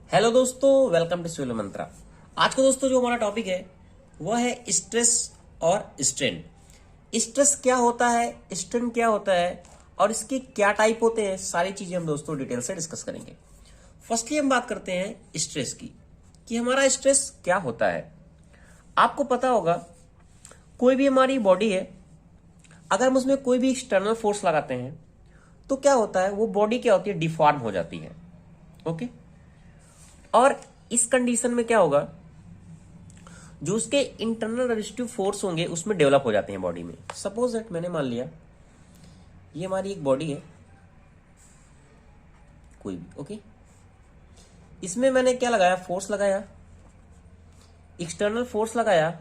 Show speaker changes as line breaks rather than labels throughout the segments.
Hello दोस्तों, welcome to civil मंत्रा। आज का दोस्तों जो हमारा टॉपिक है वह है स्ट्रेस और स्ट्रेन। स्ट्रेस क्या होता है, स्ट्रेन क्या होता है और इसके क्या टाइप होते हैं, सारी चीजें हम दोस्तों डिटेल से डिस्कस करेंगे। फर्स्टली हम बात करते हैं स्ट्रेस की कि हमारा स्ट्रेस क्या होता है। आपको पता होगा कोई भी हमारी बॉडी है, अगर हम उसमें कोई भी एक्सटर्नल फोर्स लगाते हैं तो क्या होता है, वो बॉडी क्या होती है, डिफॉर्म हो जाती है। ओके, और इस कंडीशन में क्या होगा, जो उसके इंटरनल रेजिस्टिव फोर्स होंगे उसमें डेवलप हो जाते हैं बॉडी में। सपोज दैट मैंने मान लिया ये हमारी एक बॉडी है कोई भी, ओके, इसमें मैंने क्या लगाया, फोर्स लगाया, एक्सटर्नल फोर्स लगाया,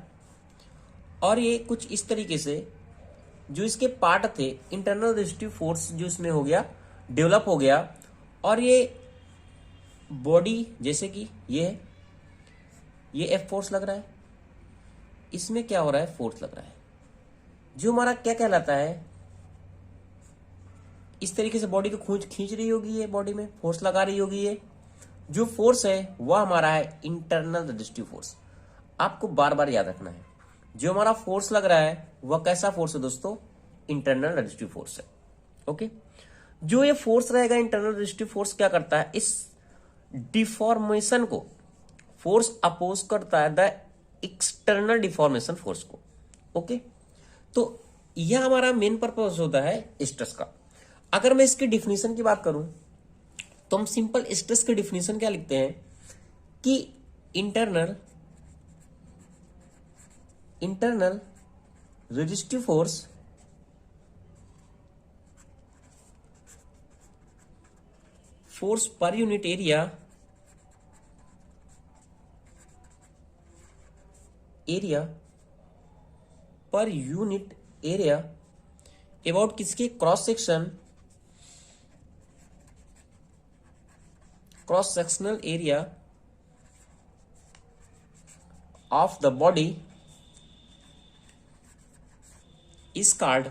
और ये कुछ इस तरीके से जो इसके पार्ट थे, इंटरनल रेजिस्टिव फोर्स जो इसमें हो गया, डेवलप हो गया, और ये बॉडी जैसे कि ये है, ये एफ फोर्स लग रहा है, इसमें क्या हो रहा है, फोर्स लग रहा है, जो हमारा क्या कहलाता है, इस तरीके से बॉडी को खींच रही होगी, ये बॉडी में फोर्स लगा रही होगी। ये जो फोर्स है वह हमारा है इंटरनल रेजिस्टिव फोर्स। आपको बार बार याद रखना है, जो हमारा फोर्स लग रहा है वह कैसा फोर्स है दोस्तों, इंटरनल रेजिस्टिव फोर्स है। ओके, जो ये फोर्स रहेगा इंटरनल रेजिस्टिव फोर्स क्या करता है, इस डिफॉर्मेशन को फोर्स अपोज करता है, द एक्सटर्नल डिफॉर्मेशन फोर्स को। ओके, तो यह हमारा मेन पर्पस होता है स्ट्रेस का। अगर मैं इसकी डिफिनीशन की बात करूं तो हम सिंपल स्ट्रेस की डिफिनीशन क्या लिखते हैं कि internal resistive force per unit area per unit area about किसके, cross sectional area of the body is called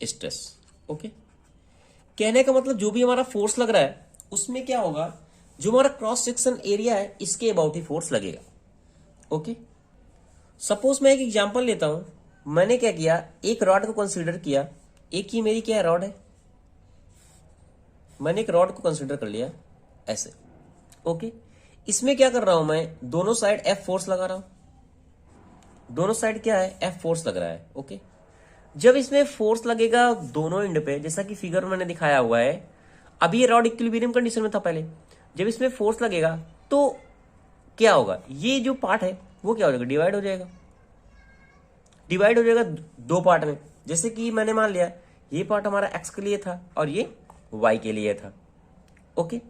stress. Okay, कहने का मतलब जो भी हमारा फोर्स लग रहा है उसमें क्या होगा, जो हमारा क्रॉस सेक्शन एरिया है इसके अबाउट ही फोर्स लगेगा। ओके, सपोज मैं एक एग्जांपल लेता हूं। मैंने क्या किया, एक रॉड को कंसीडर किया, एक ही मेरी क्या है, रॉड है, मैंने एक रॉड को कंसीडर कर लिया ऐसे। ओके, इसमें क्या कर रहा हूं मैं, दोनों साइड एफ फोर्स लगा रहा हूं, दोनों साइड क्या है, एफ फोर्स लग रहा है। ओके, जब इसमें फोर्स लगेगा दोनों एंड पे, जैसा कि फिगर मैंने दिखाया हुआ है, अभी ये रॉड इक्विलिब्रियम कंडीशन में था पहले, जब इसमें फोर्स लगेगा तो क्या होगा, ये जो पार्ट है वो क्या हो जाएगा, डिवाइड हो जाएगा, डिवाइड हो जाएगा दो पार्ट में। जैसे कि मैंने मान लिया ये पार्ट हमारा एक्स के लिए था और ये वाई के लिए था। ओके,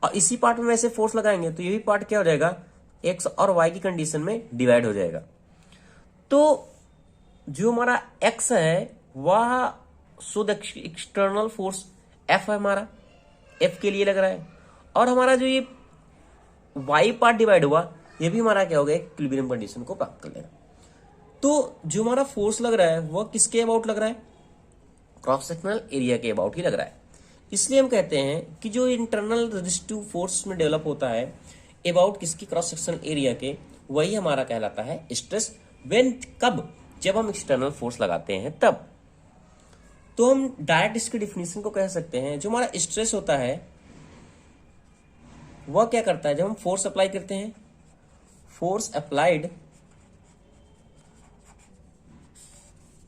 और इसी पार्ट में वैसे फोर्स लगाएंगे तो ये भी पार्ट क्या हो जाएगा, एक्स और वाई की कंडीशन में डिवाइड हो जाएगा। तो जो हमारा एक्स है वह शुद्ध एक्सटर्नल फोर्स एफ है, हमारा एफ के लिए लग रहा है, और हमारा जो ये वाई पार्ट डिवाइड हुआ ये भी हमारा क्या होगा, इक्विलिब्रियम कंडीशन को प्राप्त कर लेगा। तो जो हमारा फोर्स लग रहा है वह किसके अबाउट लग रहा है, क्रॉस सेक्शनल एरिया के अबाउट ही लग रहा है। इसलिए हम कहते हैं कि जो इंटरनल रेजिस्टिव फोर्स में डेवलप होता है अबाउट किसकी, क्रॉस सेक्शनल एरिया के, वही हमारा कहलाता है स्ट्रेस। व्हेन, कब, जब हम एक्सटर्नल फोर्स लगाते हैं तब। तो हम डायरेक्ट इसकी डिफिनीशन को कह सकते हैं, जो हमारा स्ट्रेस होता है वह क्या करता है, जब हम फोर्स अप्लाई करते हैं, फोर्स अप्लाइड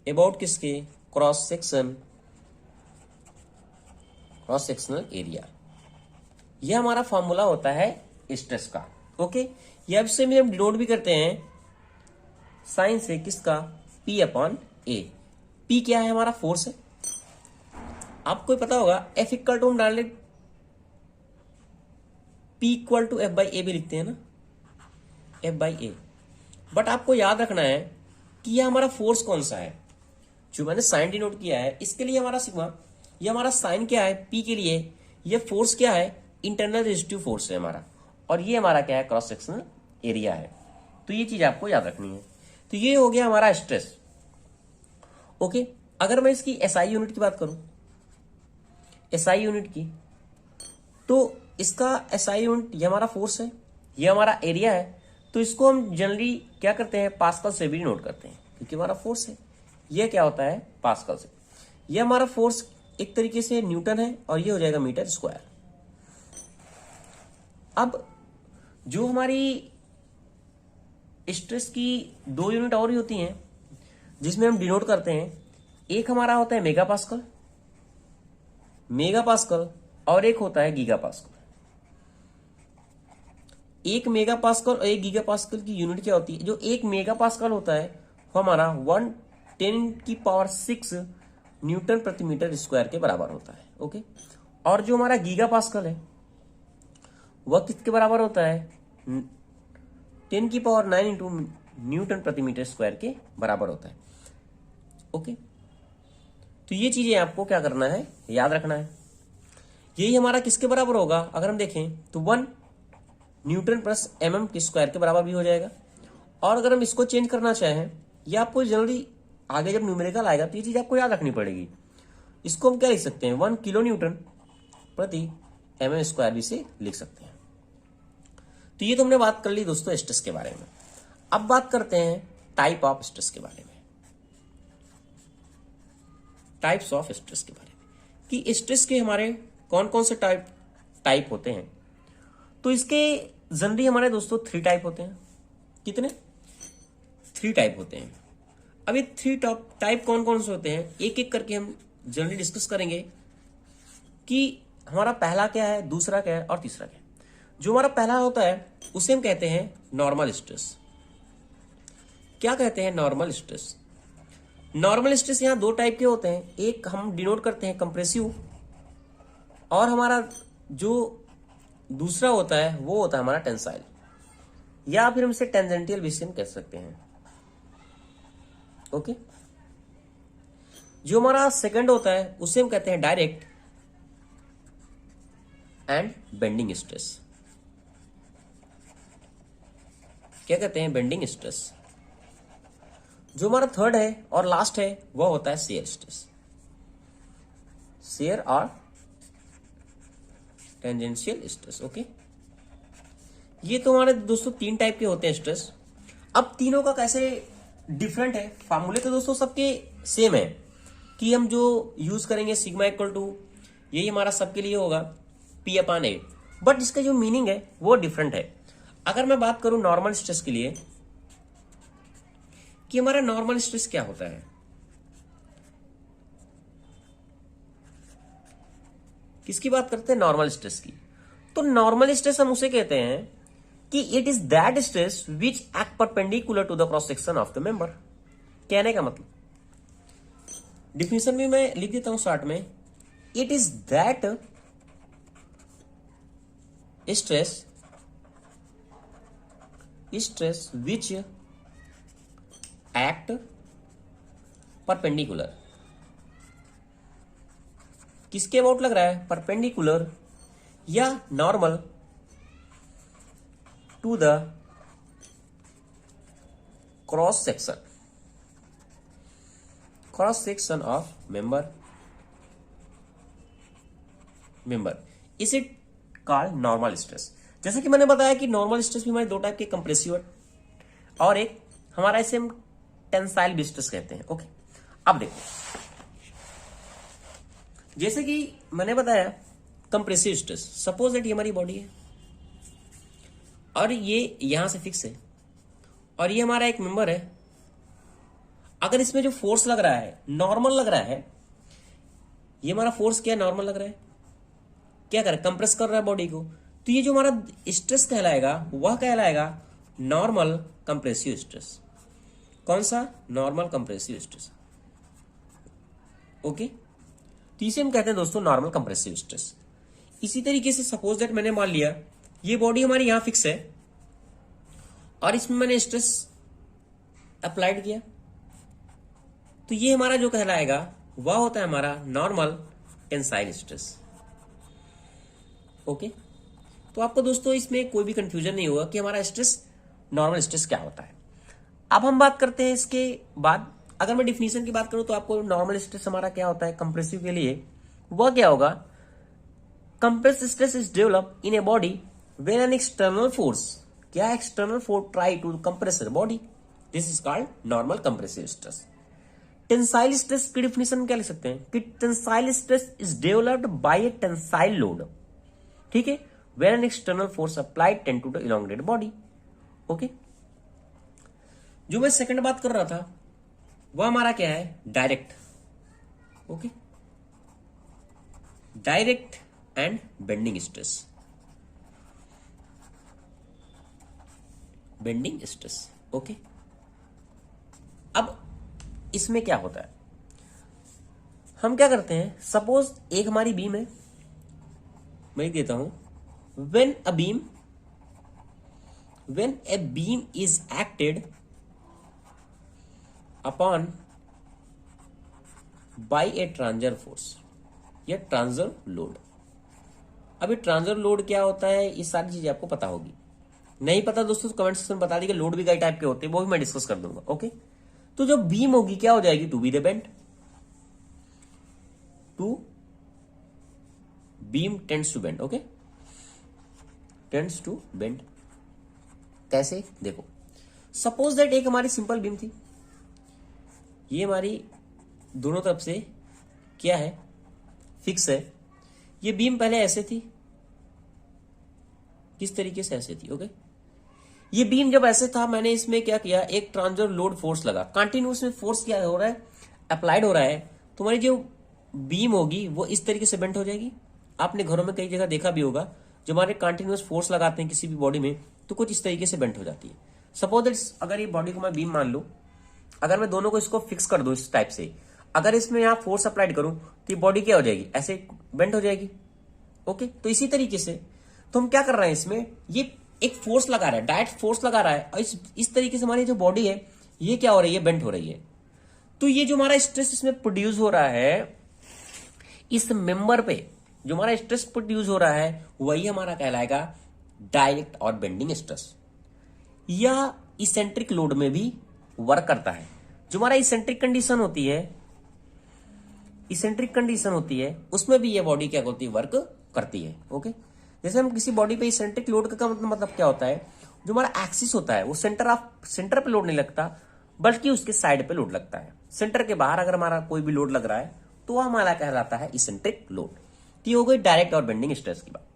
अबाउट किसके, क्रॉस सेक्शनल एरिया, यह हमारा फॉर्मूला होता है स्ट्रेस का। ओके, यह अब से हम डिनोट भी करते हैं साइन से, किसका, P अपॉन ए। P क्या है, हमारा फोर्स है, आपको पता होगा F इक्वल टू हम direct P equal to F by A भी लिखते हैं ना, F बाई ए। बट आपको याद रखना है कि यह हमारा फोर्स कौन सा है, जो मैंने साइन डिनोट किया है इसके लिए हमारा सिग्मा, ये हमारा साइन क्या है, P के लिए, ये फोर्स क्या है, इंटरनल रेजिस्टिव फोर्स है हमारा, और ये हमारा क्या है, क्रॉस सेक्शनल एरिया है। तो ये चीज आपको याद रखनी है। तो ये हो गया हमारा स्ट्रेस। ओके, अगर मैं इसकी एसआई यूनिट की बात करूं, एसआई यूनिट की, तो इसका एसआई यूनिट ये हमारा फोर्स है, ये हमारा एरिया है, तो इसको हम जनरली क्या करते हैं, पास्कल से भी नोट करते हैं क्योंकि हमारा फोर्स है। ये क्या होता है, पास्कल से। ये हमारा फोर्स एक तरीके से न्यूटन है और ये हो जाएगा मीटर स्क्वायर। अब जो हमारी स्ट्रेस की दो यूनिट और ही होती हैं जिसमें हम डिनोट करते हैं, एक हमारा होता है मेगा पास्कल और एक होता है गीगा पास्कल। एक मेगा पास्कल और एक गीगा पास्कल की यूनिट क्या होती है, जो एक मेगा पास्कल होता है वो हमारा 1×10⁶ न्यूटन प्रति मीटर स्क्वायर के बराबर होता है। ओके, और जो हमारा गीगा पास्कल है वह किसके बराबर होता है, 10⁹ न्यूटन प्रति मीटर स्क्वायर के बराबर होता है। ओके, तो ये चीजें आपको क्या करना है, याद रखना है। यही हमारा किसके बराबर होगा, अगर हम देखें तो 1 न्यूटन प्लस mm के स्क्वायर के बराबर भी हो जाएगा। और अगर हम इसको चेंज करना चाहें, ये आपको जल्दी आगे जब न्यूमेरिकल आएगा तो ये चीज आपको याद रखनी पड़ेगी। इसको हम क्या लिख सकते हैं, 1 किलो न्यूटन प्रति mm स्क्वायर भी से लिख सकते हैं। तो ये तो हमने बात कर ली दोस्तों स्ट्रेस के बारे में। अब बात करते हैं टाइप ऑफ स्ट्रेस के बारे में, टाइप्स ऑफ स्ट्रेस के बारे में, कि स्ट्रेस के हमारे कौन कौन से टाइप होते हैं। तो इसके जनरली हमारे दोस्तों 3 टाइप होते हैं। कितने, 3 टाइप होते हैं। अब ये 3 टाइप कौन कौन से होते हैं, एक एक करके हम जनरली डिस्कस करेंगे कि हमारा पहला क्या है, दूसरा क्या है और तीसरा क्या है। जो हमारा पहला होता है उसे हम कहते हैं नॉर्मल स्ट्रेस। क्या कहते हैं, नॉर्मल स्ट्रेस। नॉर्मल स्ट्रेस यहाँ 2 टाइप के होते हैं, एक हम डिनोट करते हैं कंप्रेसिव, और हमारा जो दूसरा होता है वो होता है हमारा टेंसाइल, या फिर हम इसे टेंजेंटियल भी कह सकते हैं। ओके, जो हमारा सेकंड होता है उसे हम कहते हैं डायरेक्ट एंड बेंडिंग स्ट्रेस। क्या कहते हैं, बेंडिंग स्ट्रेस। जो हमारा थर्ड है और लास्ट है वह होता है शेयर स्ट्रेस, शेयर और टेंजेंशियल स्ट्रेस। ओके, ये तो हमारे दोस्तों 3 टाइप के होते हैं स्ट्रेस। अब तीनों का कैसे डिफरेंट है, फार्मूले तो दोस्तों सबके सेम है कि हम जो यूज करेंगे सिग्मा इक्वल टू, यही हमारा सबके लिए होगा P/A, बट इसका जो मीनिंग है वो डिफरेंट है। अगर मैं बात करूं नॉर्मल स्ट्रेस के लिए कि हमारा नॉर्मल स्ट्रेस क्या होता है, किसकी बात करते हैं, नॉर्मल स्ट्रेस की। तो नॉर्मल स्ट्रेस हम उसे कहते हैं कि it is that stress which act perpendicular to the cross section of the member. कहने का मतलब, डिफिनेशन भी मैं लिख देता हूं स्टार्ट में, it is that stress which act perpendicular, किसके अबाउट लग रहा है, परपेंडिकुलर या normal to the cross section of member, इसे कॉल्ड नॉर्मल स्ट्रेस। जैसे कि मैंने बताया कि नॉर्मल स्ट्रेस भी हमारे 2 टाइप के, कंप्रेसिव और एक हमारा इसे हम टेंसाइल भी स्ट्रेस कहते हैं। ओके, अब देखो, जैसे कि मैंने बताया कंप्रेसिव स्ट्रेस, सपोज दैट ये हमारी बॉडी है और ये यहां से फिक्स है और ये हमारा एक मेंबर है। अगर इसमें जो फोर्स लग रहा है नॉर्मल लग रहा है, ये हमारा फोर्स क्या नॉर्मल लग रहा है, क्या कर रहा है, कंप्रेस कर रहा है बॉडी को, तो ये जो हमारा स्ट्रेस कहलाएगा वह कहलाएगा नॉर्मल कंप्रेसिव स्ट्रेस। कौन सा, नॉर्मल कंप्रेसिव स्ट्रेस। ओके, तो इसे हम कहते हैं दोस्तों नॉर्मल कंप्रेसिव स्ट्रेस। इसी तरीके से सपोज दैट मैंने मान लिया ये बॉडी हमारी यहां फिक्स है और इसमें मैंने स्ट्रेस अप्लाइड किया, तो ये हमारा जो कहलाएगा वह होता है हमारा नॉर्मल टेंसाइल स्ट्रेस। ओके, तो आपको दोस्तों इसमें कोई भी कंफ्यूजन नहीं होगा कि हमारा स्ट्रेस, नॉर्मल स्ट्रेस क्या होता है। अब हम बात करते हैं इसके बाद, अगर मैं डिफिनीशन की बात करूं तो आपको नॉर्मल स्ट्रेस हमारा क्या होता है कंप्रेसिव के लिए, वह क्या होगा, compressive stress is develop in a body when an external force, क्या external force try to compress body, this is called normal compressive stress. Tensile stress की डिफिनेशन क्या लिख सकते हैं कि tensile stress is developed by a tensile load, ठीक है, when an external force applied tend to the elongated body. Okay, जो मैं सेकंड बात कर रहा था वह हमारा क्या है, direct. Okay, direct and bending stress, bending stress. Okay, अब इसमें क्या होता है, हम क्या करते हैं, सपोज एक हमारी बीम है, मैं देता हूं, when a beam is acted upon bye A transverse force या ट्रांसवर्स लोड। अभी ट्रांसवर्स लोड क्या होता है, ये सारी चीजें आपको पता होगी, नहीं पता दोस्तों तो कमेंट सेक्शन में बता दीजिए। लोड भी कई टाइप के होते हैं, वो भी मैं डिस्कस कर दूंगा। ओके, तो जो बीम होगी क्या हो जाएगी, to be the bend, to beam tends to bend. Okay, tends to bend कैसे, देखो सपोज दैट एक हमारी सिंपल बीम थी, ये हमारी दोनों तरफ से क्या है, फिक्स है। ये बीम पहले ऐसे थी, किस तरीके से ऐसे थी। ओके, ये बीम जब ऐसे था, मैंने इसमें क्या किया, एक ट्रांसवर्स लोड फोर्स लगा, कंटिन्यूस में फोर्स क्या हो रहा है, अप्लाइड हो रहा है, तुम्हारी जो बीम होगी वो इस तरीके से बेंट हो जाएगी। आपने घरों में कई जगह देखा भी होगा, जब हमारे कंटिन्यूस फोर्स लगाते हैं किसी भी बॉडी में तो कुछ इस तरीके से बेंट हो जाती है। सपोज दैट अगर ये बॉडी को मैं बीम मान लूं, अगर मैं दोनों को इसको फिक्स कर दूं इस टाइप से, अगर इसमें यहां फोर्स अप्लाइड करूं तो ये बॉडी क्या हो जाएगी, ऐसे बेंट हो जाएगी। ओके, तो इसी तरीके से तो हम क्या कर रहे हैं, इसमें ये एक फोर्स लगा रहा है, डायरेक्ट फोर्स लगा रहा है, और इस तरीके से हमारी जो बॉडी है ये क्या हो रही है, बेंट हो रही है। तो ये जो हमारा स्ट्रेस इसमें प्रोड्यूस हो रहा है, इस मेंबर पे जो हमारा स्ट्रेस प्रोड्यूस हो रहा है वही हमारा कहलाएगा डायरेक्ट और बेंडिंग स्ट्रेस। यह इसेंट्रिक लोड में भी वर्क करता है। जो हमारा इसेंट्रिक कंडीशन होती है, इसेंट्रिक कंडीशन होती है, उसमें भी ये बॉडी क्या होती है, वर्क करती है। ओके, जैसे हम किसी बॉडी पे इसेंट्रिक लोड का मतलब क्या होता है, जो हमारा एक्सिस होता है वो सेंटर पे लोड नहीं लगता, बल्कि उसके साइड पे लोड लगता है। सेंटर के बाहर अगर हमारा कोई भी लोड लग रहा है तो वह हमारा कहलाता है इसेंट्रिक लोड। ये हो गई डायरेक्ट और बेंडिंग स्ट्रेस की बात।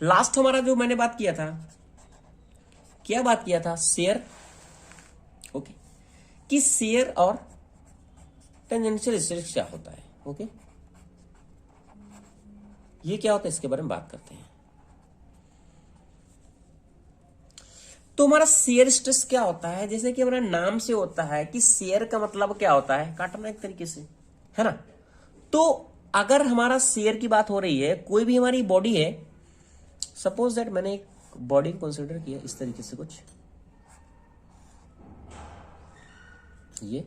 लास्ट हमारा जो मैंने बात किया था, क्या बात किया था, शेयर। ओके, कि शेयर और टेंजेंशियल स्ट्रेस क्या होता है। ओके, ये क्या होता है इसके बारे में बात करते हैं। तो हमारा शेयर स्ट्रेस क्या होता है, जैसे कि हमारा नाम से होता है कि शेयर का मतलब क्या होता है, काटना एक तरीके से, है ना। तो अगर हमारा शेयर की बात हो रही है, कोई भी हमारी बॉडी है, सपोज दैट मैंने एक बॉडी को कंसिडर किया इस तरीके से कुछ, ये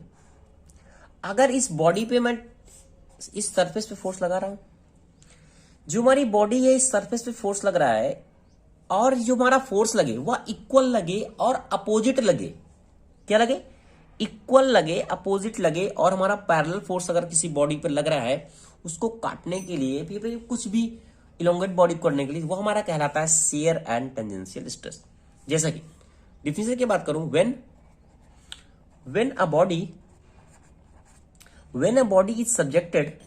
अगर इस बॉडी पे मैं इस सरफेस पे फोर्स लगा रहा हूं, जो हमारी बॉडी है इस सरफेस पे फोर्स लग रहा है, और जो हमारा फोर्स लगे वह इक्वल लगे और अपोजिट लगे, क्या लगे, इक्वल लगे, अपोजिट लगे, और हमारा पैरेलल फोर्स अगर किसी बॉडी पर लग रहा है उसको काटने के लिए, फिर कुछ भी इलोंगेट बॉडी करने के लिए, वो हमारा कहलाता है शेयर एंड टेंजेंशियल स्ट्रेस। जैसा कि डिफिनेशन की बात करूं, when a body is subjected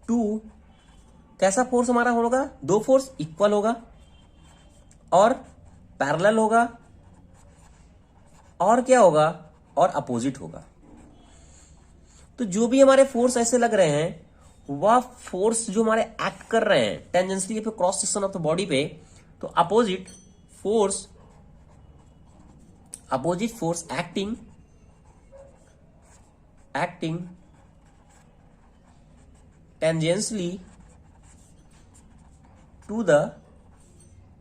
to, कैसा फोर्स हमारा होगा, दो फोर्स इक्वल होगा और पैरेलल होगा, और क्या होगा, और अपोजिट होगा। तो जो भी हमारे फोर्स ऐसे लग रहे हैं वह फोर्स जो हमारे एक्ट कर रहे हैं टेंजेंशियली पे cross section of the body पे, तो opposite force acting tangentially to the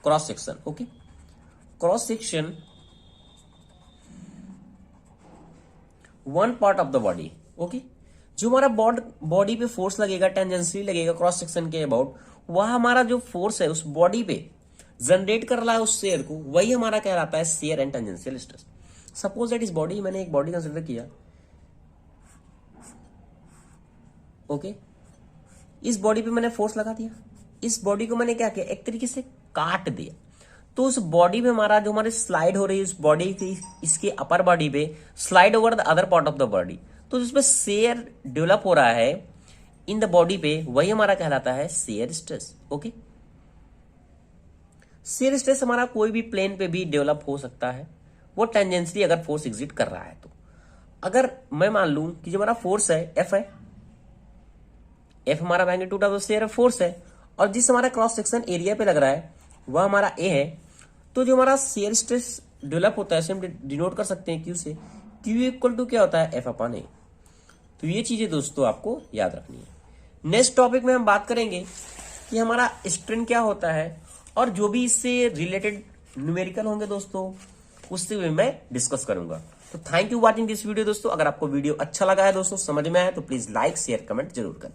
cross section. Okay, cross section one part of the body. Okay, जो हमारा बॉडी पे फोर्स लगेगा, टेंजेंशियली लगेगा क्रॉस सेक्शन के अबाउट, वह हमारा जो फोर्स है उस बॉडी पे जनरेट कर रहा है उस शेयर को, वही हमारा कहलाता है share and tangential stress. Suppose that इस बॉडी, मैंने एक बॉडी कंसिडर किया, ओके, इस बॉडी पे मैंने फोर्स लगा दिया, इस बॉडी को मैंने क्या किया, एक तरीके से काट दिया। तो उस बॉडी पे हमारा जो हमारी स्लाइड हो रही है, उस बॉडी की इसके अपर बॉडी पे slide over the other part of the body, तो जिसमें शेयर डेवलप हो रहा है इन द बॉडी पे, वही हमारा कहलाता है shear stress. Okay, shear stress हमारा कोई भी प्लेन पे भी डेवलप हो सकता है, वो टेंजेंशियली अगर फोर्स एग्जिट कर रहा है तो। अगर मैं मान लूं कि जो हमारा फोर्स है एफ है, एफ हमारा magnitude of the shear force है, और जिस हमारा क्रॉस सेक्शन एरिया पे लग रहा है वह हमारा ए है, तो जो हमारा शेयर स्ट्रेस डेवलप होता है हम डिनोट कर सकते हैं क्यू से। क्यू इक्वल टू क्या होता है, एफ अपॉन ए। तो ये चीजें दोस्तों आपको याद रखनी है। नेक्स्ट टॉपिक में हम बात करेंगे कि हमारा स्ट्रेन क्या होता है, और जो भी इससे रिलेटेड न्यूमेरिकल होंगे दोस्तों उससे भी मैं डिस्कस करूंगा। तो thank you watching this video दोस्तों। अगर आपको वीडियो अच्छा लगा है दोस्तों, समझ में आया, तो प्लीज लाइक शेयर कमेंट जरूर करें।